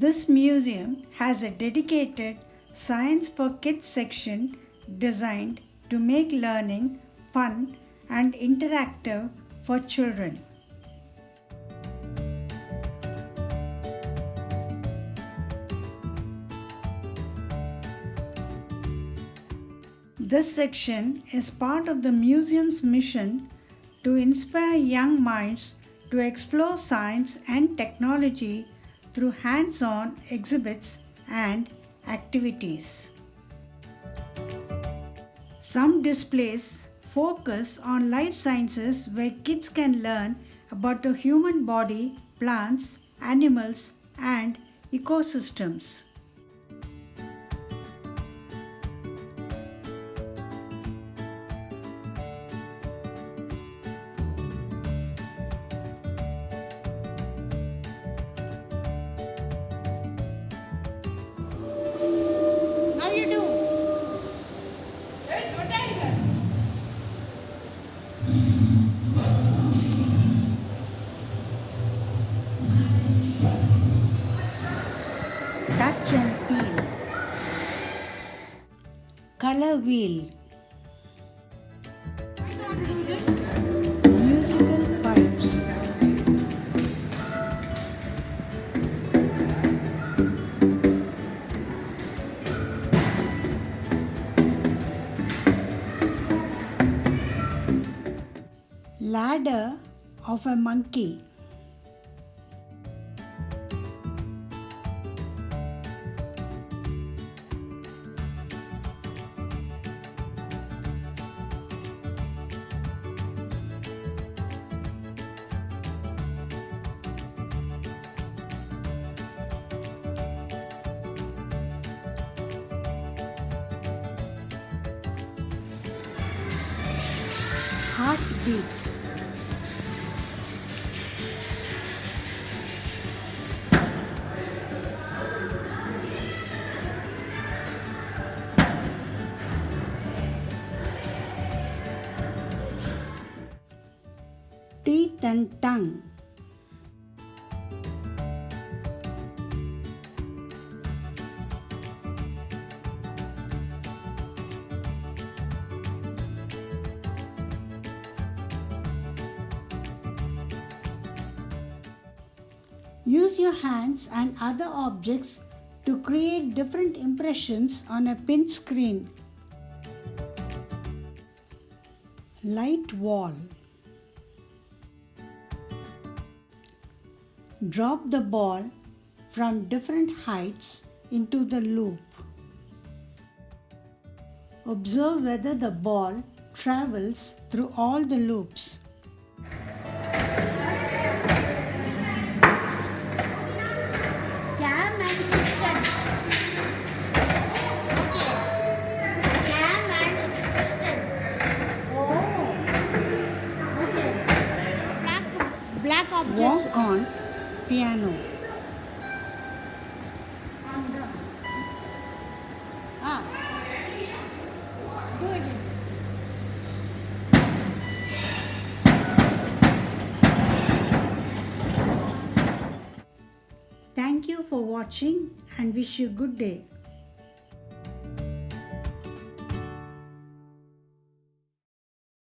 This museum has a dedicated Science for Kids section designed to make learning fun and interactive for children. This section is part of the museum's mission to inspire young minds to explore science and technology through hands-on exhibits and activities. Some displays focus on life sciences where kids can learn about the human body, plants, animals, and ecosystems. How you do? Touch and feel. Color wheel. I know how to do this. Musical pipes. Ladder of a monkey. Heartbeat. Teeth and tongue. Use your hands and other objects to create different impressions on a pinch screen. Light wall. Drop the ball from different heights into the loop. Observe whether the ball travels through all the loops. Cam and piston. Cam and piston. Oh. Okay. Black objects. Walk on piano. Ah. Do it. Thank you for watching and wish you good day.